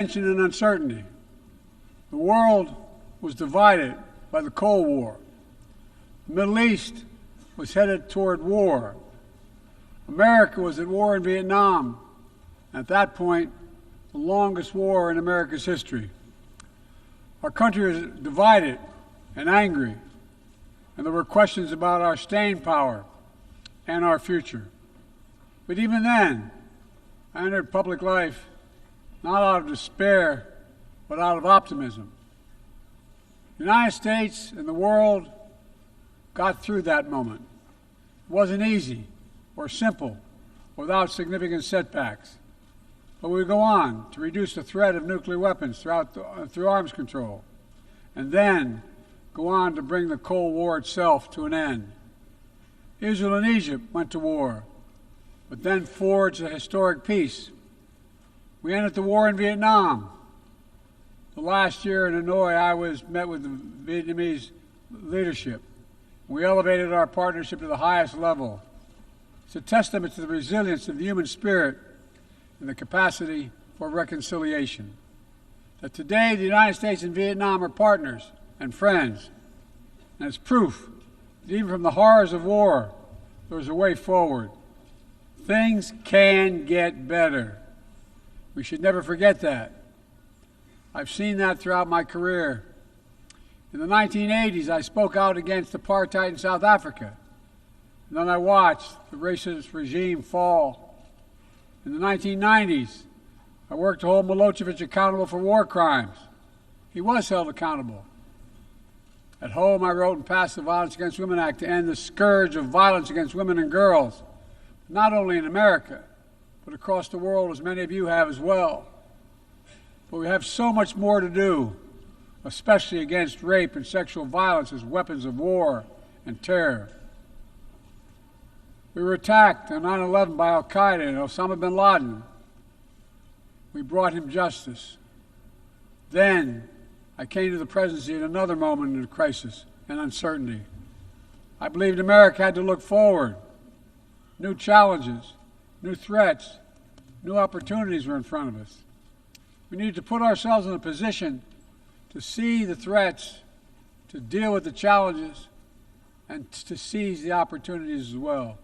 tension and uncertainty. The world was divided by the Cold War. The Middle East was headed toward war. America was at war in Vietnam. At that point, the longest war in America's history. Our country was divided and angry, and there were questions about our staying power and our future. But even then, I entered public life not out of despair, but out of optimism. The United States and the world got through that moment. It wasn't easy or simple without significant setbacks. But we go on to reduce the threat of nuclear weapons through arms control, and then go on to bring the Cold War itself to an end. Israel and Egypt went to war, but then forged a historic peace. We ended the war in Vietnam. The last year in Hanoi, I met with the Vietnamese leadership. We elevated our partnership to the highest level. It's a testament to the resilience of the human spirit and the capacity for reconciliation. That today the United States and Vietnam are partners and friends. And it's proof that even from the horrors of war, there's a way forward. Things can get better. We should never forget that. I've seen that throughout my career. In the 1980s, I spoke out against apartheid in South Africa. And then I watched the racist regime fall. In the 1990s, I worked to hold Milosevic accountable for war crimes. He was held accountable. At home, I wrote and passed the Violence Against Women Act to end the scourge of violence against women and girls, not only in America, but across the world, as many of you have as well. But we have so much more to do, especially against rape and sexual violence as weapons of war and terror. We were attacked on 9/11 by al-Qaeda and Osama bin Laden. We brought him justice. Then I came to the presidency at another moment of crisis and uncertainty. I believed America had to look forward. New challenges, new threats, new opportunities were in front of us. We needed to put ourselves in a position to see the threats, to deal with the challenges, and to seize the opportunities as well.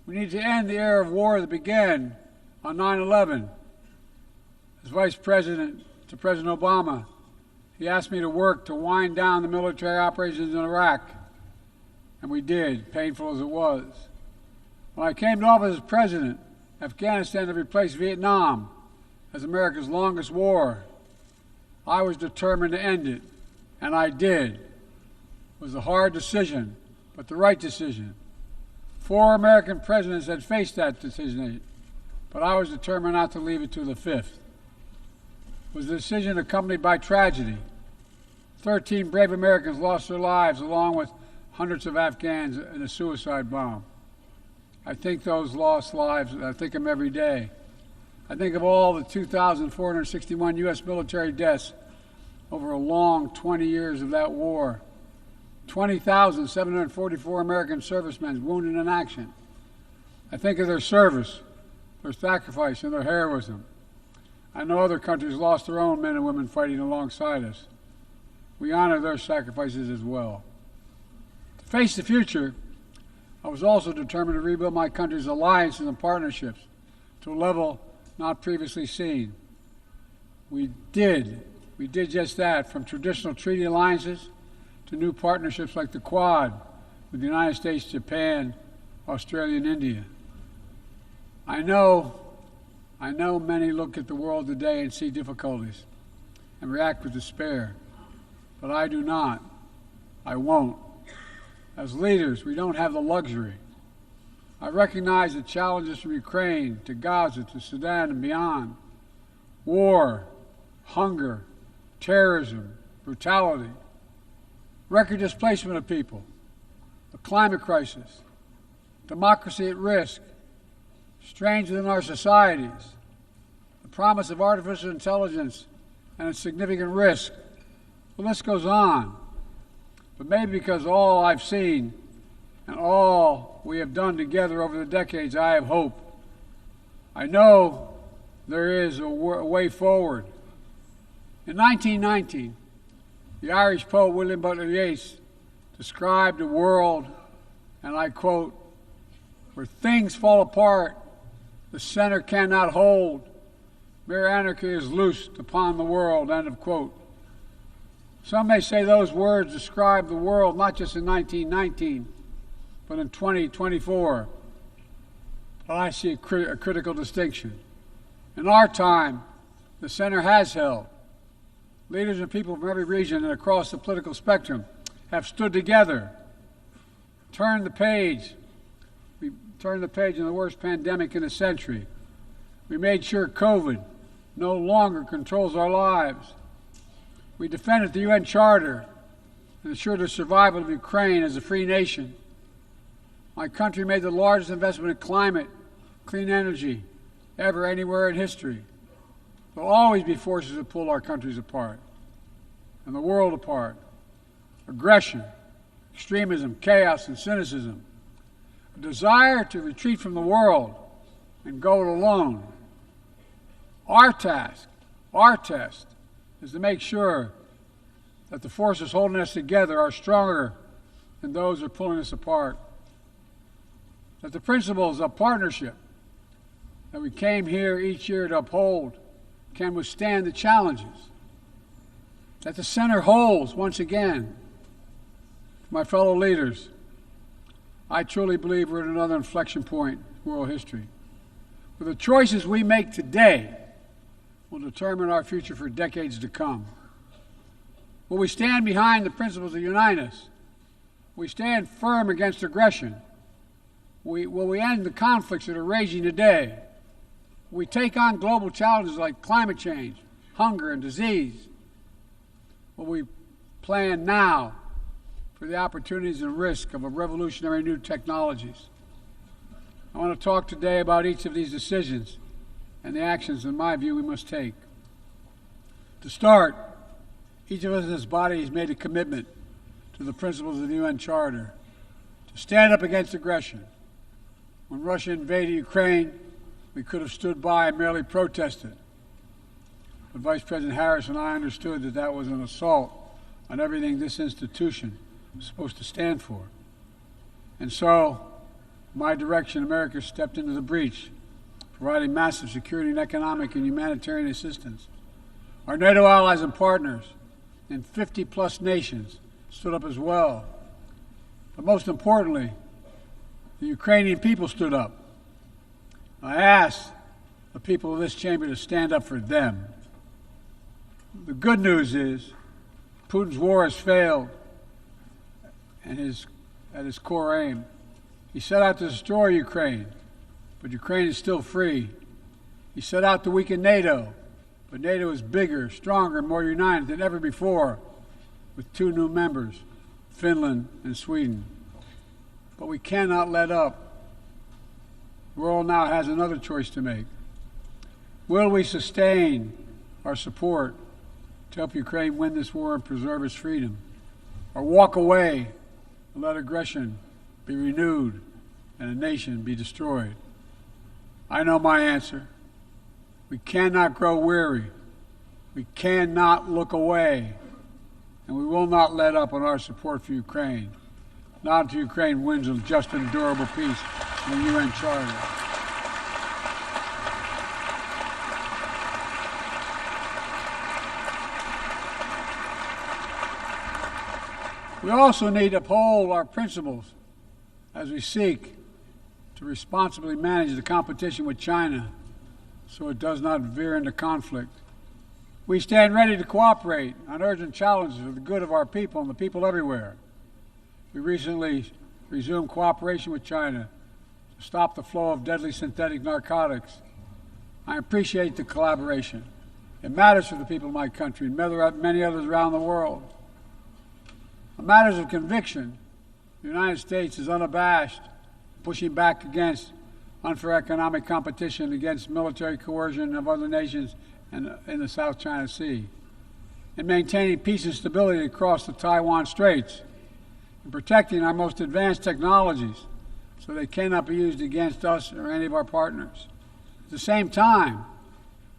We need to end the era of war that began on 9/11. As Vice President to President Obama, he asked me to work to wind down the military operations in Iraq, and we did, painful as it was. When I came to office as president, Afghanistan had replaced Vietnam as America's longest war. I was determined to end it, and I did. It was a hard decision, but the right decision. 4 American presidents had faced that decision, but I was determined not to leave it to the 5th. It was a decision accompanied by tragedy. 13 brave Americans lost their lives, along with hundreds of Afghans in a suicide bomb. I think those lost lives, I think of them every day. I think of all the 2,461 U.S. military deaths over a long 20 years of that war. 20,744 American servicemen wounded in action. I think of their service, their sacrifice, and their heroism. I know other countries lost their own men and women fighting alongside us. We honor their sacrifices as well. To face the future, I was also determined to rebuild my country's alliances and partnerships to a level not previously seen. We did just that, from traditional treaty alliances to new partnerships like the Quad with the United States, Japan, Australia, and India. I know many look at the world today and see difficulties and react with despair, but I do not. I won't. As leaders, we don't have the luxury. I recognize the challenges from Ukraine to Gaza to Sudan and beyond. War, hunger, terrorism, brutality, record displacement of people, the climate crisis, democracy at risk, strains within our societies, the promise of artificial intelligence and its significant risk. The list goes on. But maybe because all I've seen and all we have done together over the decades, I have hope. I know there is a way forward. In 1919, the Irish poet William Butler Yeats described a world, and I quote, "where things fall apart, the center cannot hold, mere anarchy is loosed upon the world," end of quote. Some may say those words describe the world not just in 1919, but in 2024. But I see a critical distinction. In our time, the center has held. Leaders and people from every region and across the political spectrum have stood together, turned the page. We turned the page in the worst pandemic in a century. We made sure COVID no longer controls our lives. We defended the UN Charter and ensured the survival of Ukraine as a free nation. My country made the largest investment in climate, clean energy, ever anywhere in history. There will always be forces that pull our countries apart and the world apart. Aggression, extremism, chaos, and cynicism. A desire to retreat from the world and go it alone. Our task, our test, is to make sure that the forces holding us together are stronger than those who are pulling us apart. That the principles of partnership that we came here each year to uphold can withstand the challenges. That the center holds once again. My fellow leaders, I truly believe we're at another inflection point in world history, where the choices we make today will determine our future for decades to come. Will we stand behind the principles that unite us? Will we stand firm against aggression? Will we end the conflicts that are raging today? Will we take on global challenges like climate change, hunger, and disease? Will we plan now for the opportunities and risk of a revolutionary new technologies? I want to talk today about each of these decisions and the actions, in my view, we must take. To start, each of us in this body has made a commitment to the principles of the UN Charter to stand up against aggression. When Russia invaded Ukraine, we could have stood by and merely protested. But Vice President Harris and I understood that that was an assault on everything this institution was supposed to stand for. And so, my direction, America stepped into the breach, providing massive security and economic and humanitarian assistance. Our NATO allies and partners in 50-plus nations stood up as well. But most importantly, the Ukrainian people stood up. I asked the people of this chamber to stand up for them. The good news is Putin's war has failed and at his core aim. He set out to destroy Ukraine, but Ukraine is still free. He set out to weaken NATO, but NATO is bigger, stronger, and more united than ever before, with 2 new members, Finland and Sweden. But we cannot let up. The world now has another choice to make. Will we sustain our support to help Ukraine win this war and preserve its freedom, or walk away and let aggression be renewed and a nation be destroyed? I know my answer. We cannot grow weary. We cannot look away. And we will not let up on our support for Ukraine, not until Ukraine wins a just and durable peace in the UN Charter. We also need to uphold our principles as we seek to responsibly manage the competition with China so it does not veer into conflict. We stand ready to cooperate on urgent challenges for the good of our people and the people everywhere. We recently resumed cooperation with China to stop the flow of deadly synthetic narcotics. I appreciate the collaboration. It matters for the people of my country and many others around the world. On matters of conviction, the United States is unabashed, pushing back against unfair economic competition, against military coercion of other nations in the South China Sea, in maintaining peace and stability across the Taiwan Straits, in protecting our most advanced technologies so they cannot be used against us or any of our partners. At the same time,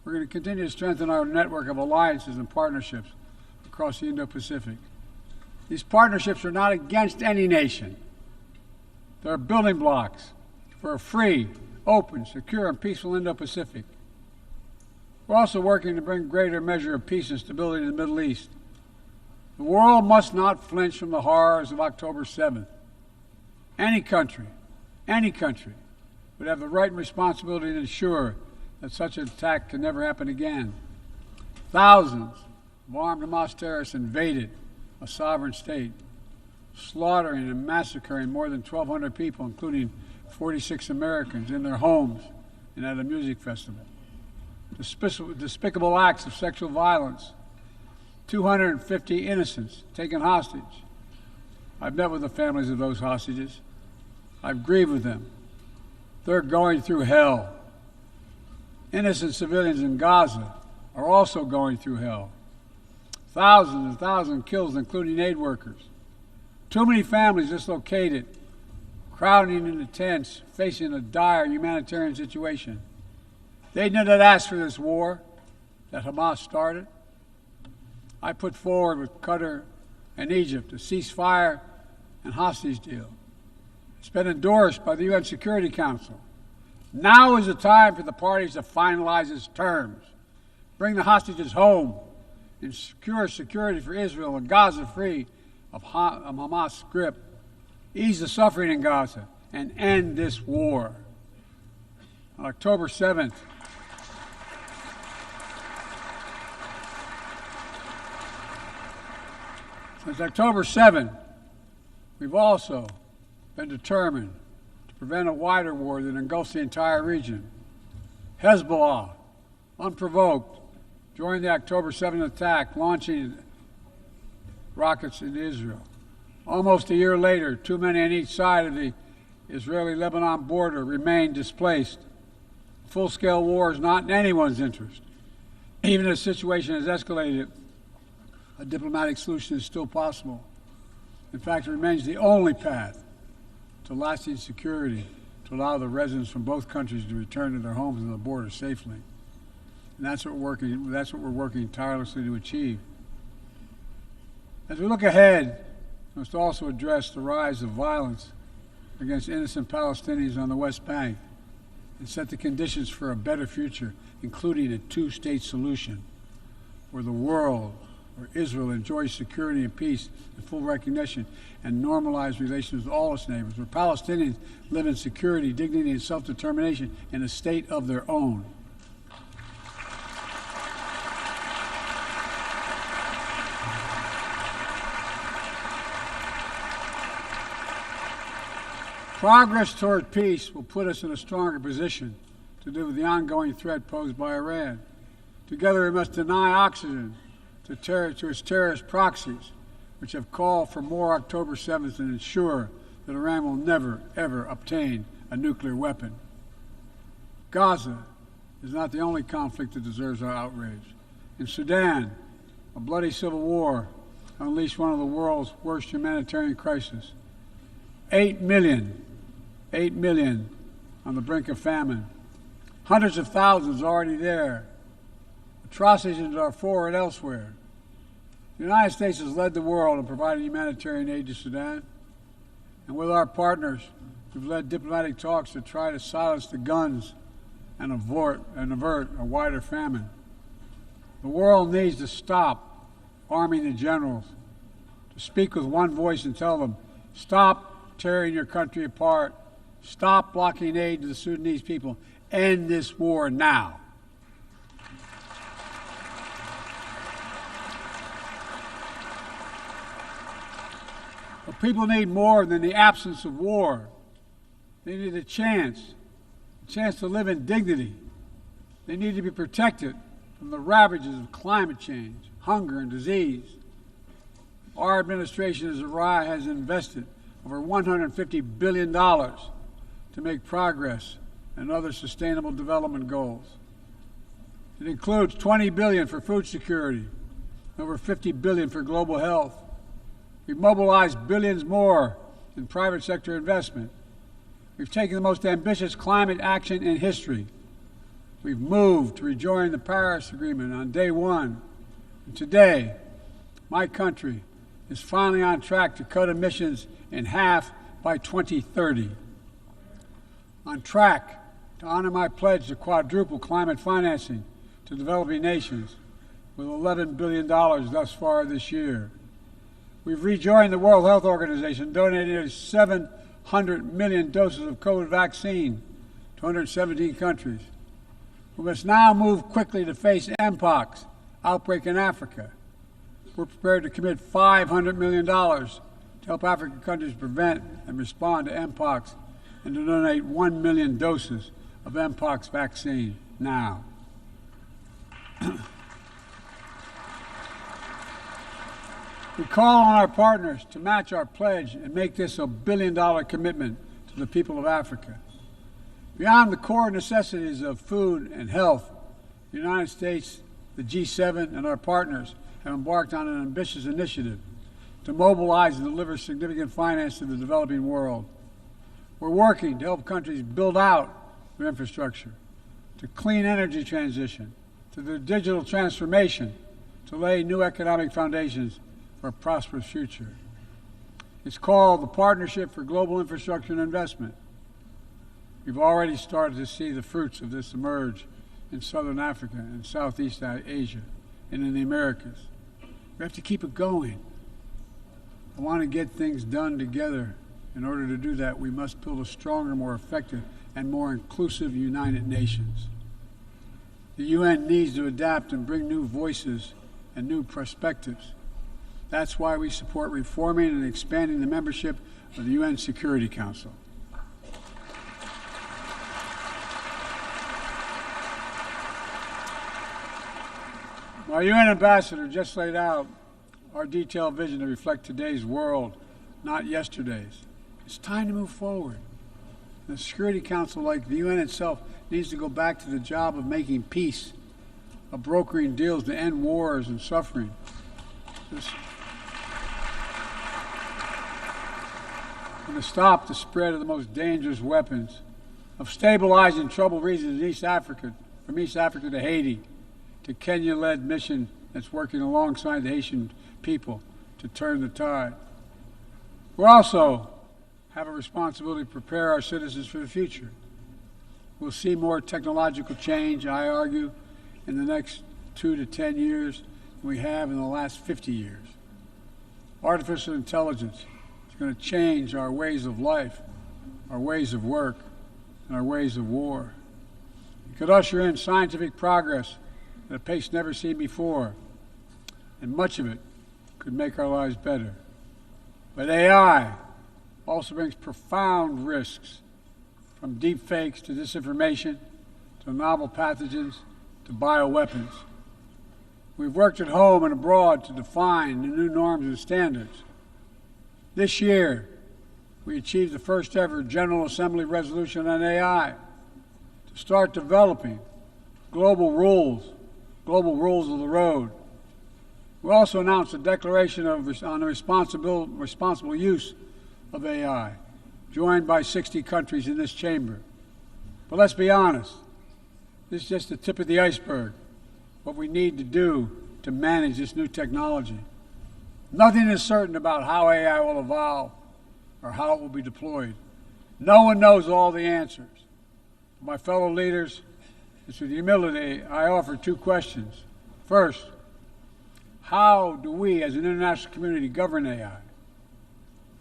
We're going to continue to strengthen our network of alliances and partnerships across the Indo-Pacific. These partnerships are not against any nation. They're building blocks for a free, open, secure, and peaceful Indo-Pacific. We're also working to bring greater measure of peace and stability to the Middle East. The world must not flinch from the horrors of October 7th. Any country would have the right and responsibility to ensure that such an attack can never happen again. Thousands of armed Hamas terrorists invaded a sovereign state, slaughtering and massacring more than 1,200 people, including 46 Americans, in their homes and at a music festival. Despicable acts of sexual violence, 250 innocents taken hostage. I've met with the families of those hostages. I've grieved with them. They're going through hell. Innocent civilians in Gaza are also going through hell. Thousands and thousands killed, including aid workers. Too many families dislocated, crowding into tents, facing a dire humanitarian situation. They did not ask for this war that Hamas started. I put forward with Qatar and Egypt a ceasefire and hostage deal. It's been endorsed by the UN Security Council. Now is the time for the parties to finalize its terms, bring the hostages home, and secure security for Israel and Gaza free of Hamas' grip, ease the suffering in Gaza, and end this war. On October 7th, since October 7th, we've also been determined to prevent a wider war that engulfs the entire region. Hezbollah, unprovoked, joined the October 7th attack, launching rockets into Israel. Almost a year later, too many on each side of the Israeli-Lebanon border remain displaced. Full-scale war is not in anyone's interest. Even as the situation has escalated, a diplomatic solution is still possible. In fact, it remains the only path to lasting security to allow the residents from both countries to return to their homes and the border safely. And that's what we're working tirelessly to achieve. As we look ahead, we must also address the rise of violence against innocent Palestinians on the West Bank and set the conditions for a better future, including a two-state solution where Israel enjoys security and peace and full recognition and normalized relations with all its neighbors, where Palestinians live in security, dignity, and self-determination in a state of their own. Progress toward peace will put us in a stronger position to deal with the ongoing threat posed by Iran. Together we must deny oxygen to its terrorist proxies, which have called for more October 7th and ensure that Iran will never, ever obtain a nuclear weapon. Gaza is not the only conflict that deserves our outrage. In Sudan, a bloody civil war unleashed one of the world's worst humanitarian crises. 8 million on the brink of famine. Hundreds of thousands already there. Atrocities in Darfur and elsewhere. The United States has led the world in providing humanitarian aid to Sudan. And with our partners, we've led diplomatic talks to try to silence the guns and avert a wider famine. The world needs to stop arming the generals, to speak with one voice and tell them, stop tearing your country apart, stop blocking aid to the Sudanese people, end this war now. But people need more than the absence of war. They need a chance to live in dignity. They need to be protected from the ravages of climate change, hunger, and disease. Our administration has invested over $150 billion to make progress in other sustainable development goals. It includes $20 billion for food security, over $50 billion for global health. We've mobilized billions more in private sector investment. We've taken the most ambitious climate action in history. We've moved to rejoin the Paris Agreement on day one. And today, my country is finally on track to cut emissions in half by 2030. On track to honor my pledge to quadruple climate financing to developing nations with $11 billion thus far this year. We've rejoined the World Health Organization, donating nearly 700 million doses of COVID vaccine to 117 countries. We must now move quickly to face Mpox outbreak in Africa. We're prepared to commit $500 million to help African countries prevent and respond to Mpox and to donate 1 million doses of Mpox vaccine now. We call on our partners to match our pledge and make this a billion-dollar commitment to the people of Africa. Beyond the core necessities of food and health, the United States, the G7, and our partners have embarked on an ambitious initiative to mobilize and deliver significant finance to the developing world. We're working to help countries build out their infrastructure, to clean energy transition, to the digital transformation, to lay new economic foundations for a prosperous future. It's called the Partnership for Global Infrastructure and Investment. We've already started to see the fruits of this emerge in Southern Africa and Southeast Asia and in the Americas. We have to keep it going. I want to get things done together. In order to do that, we must build a stronger, more effective, and more inclusive United Nations. The UN needs to adapt and bring new voices and new perspectives. That's why we support reforming and expanding the membership of the UN Security Council. Our UN ambassador just laid out our detailed vision to reflect today's world, not yesterday's. It's time to move forward. The Security Council, like the UN itself, needs to go back to the job of making peace, of brokering deals to end wars and suffering. And to stop the spread of the most dangerous weapons, of stabilizing troubled regions in East Africa, from East Africa to Haiti, to Kenya-led mission that's working alongside the Haitian people to turn the tide. We also have a responsibility to prepare our citizens for the future. We'll see more technological change, I argue, in the next 2 to 10 years than we have in the last 50 years. Artificial intelligence is going to change our ways of life, our ways of work, and our ways of war. It could usher in scientific progress at a pace never seen before, and much of it could make our lives better. But AI also brings profound risks, from deep fakes to disinformation, to novel pathogens, to bioweapons. We've worked at home and abroad to define the new norms and standards. This year, we achieved the first ever General Assembly resolution on AI to start developing global rules of the road. We also announced a declaration on the responsible use of AI, joined by 60 countries in this chamber. But let's be honest, this is just the tip of the iceberg, what we need to do to manage this new technology. Nothing is certain about how AI will evolve or how it will be deployed. No one knows all the answers. My fellow leaders, it's with humility I offer 2 questions. First, how do we as an international community govern AI?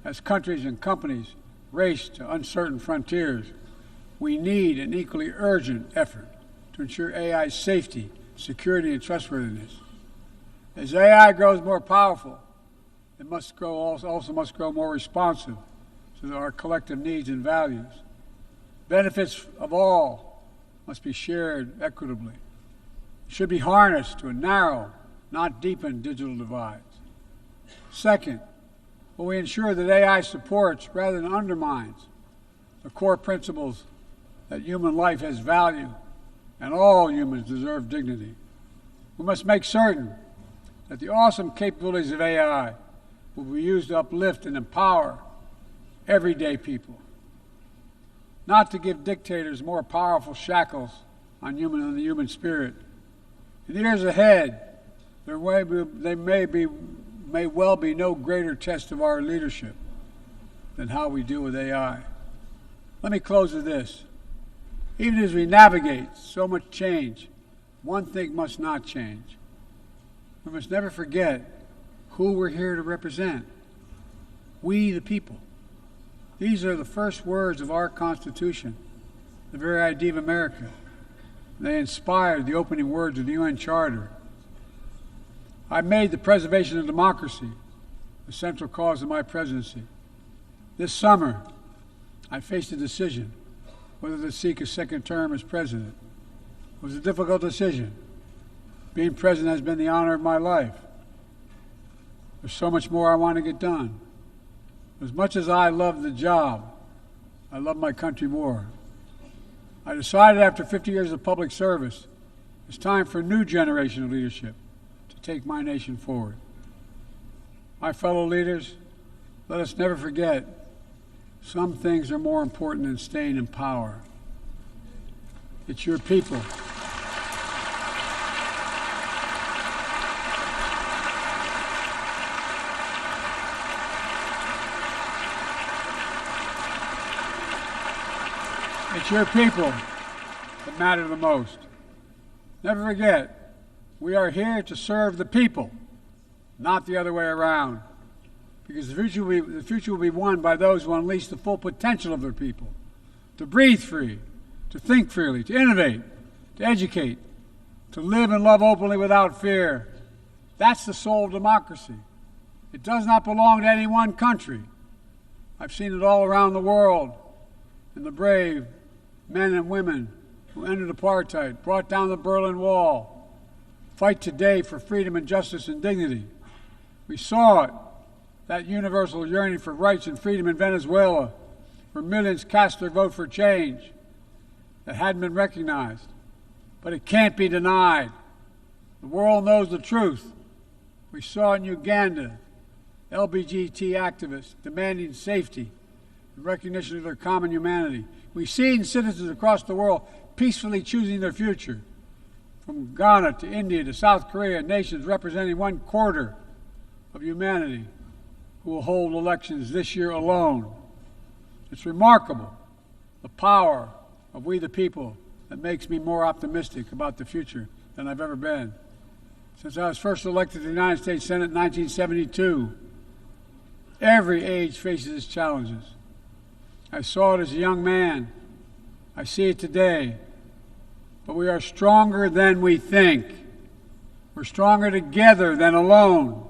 As countries and companies race to uncertain frontiers, we need an equally urgent effort to ensure AI's safety, security, and trustworthiness. As AI grows more powerful, it also must grow more responsive to our collective needs and values. Benefits of all must be shared equitably. It should be harnessed to narrow, not deepen, digital divides. Second, will we ensure that AI supports rather than undermines the core principles that human life has value and all humans deserve dignity? We must make certain that the awesome capabilities of AI will be used to uplift and empower everyday people, not to give dictators more powerful shackles on the human spirit. In the years ahead, there may well be no greater test of our leadership than how we deal with AI. Let me close with this. Even as we navigate so much change, one thing must not change. We must never forget who we're here to represent. We, the people. These are the first words of our Constitution, the very idea of America. They inspired the opening words of the UN Charter. I made the preservation of democracy the central cause of my presidency. This summer, I faced a decision whether to seek a second term as president. It was a difficult decision. Being president has been the honor of my life. There's so much more I want to get done. As much as I love the job, I love my country more. I decided after 50 years of public service, it's time for a new generation of leadership to take my nation forward. My fellow leaders, let us never forget, some things are more important than staying in power. It's your people. It's your people that matter the most. Never forget, we are here to serve the people, not the other way around. Because the future will be won by those who unleash the full potential of their people, to breathe free, to think freely, to innovate, to educate, to live and love openly without fear. That's the soul of democracy. It does not belong to any one country. I've seen it all around the world, in the brave men and women who ended apartheid, brought down the Berlin Wall, fight today for freedom and justice and dignity. We saw it, that universal yearning for rights and freedom in Venezuela, where millions cast their vote for change that hadn't been recognized. But it can't be denied. The world knows the truth. We saw in Uganda, LGBT activists demanding safety and recognition of their common humanity. We see in citizens across the world peacefully choosing their future. From Ghana to India to South Korea, nations representing 1/4 of humanity who will hold elections this year alone. It's remarkable, the power of we the people, that makes me more optimistic about the future than I've ever been. Since I was first elected to the United States Senate in 1972, every age faces its challenges. I saw it as a young man. I see it today. But we are stronger than we think. We're stronger together than alone.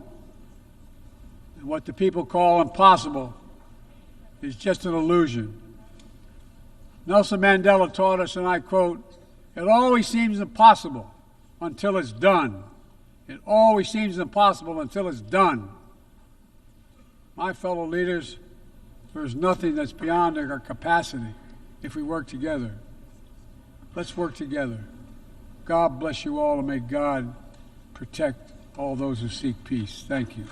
And what the people call impossible is just an illusion. Nelson Mandela taught us, and I quote, "It always seems impossible until it's done. It always seems impossible until it's done." My fellow leaders, there's nothing that's beyond our capacity if we work together. Let's work together. God bless you all, and may God protect all those who seek peace. Thank you.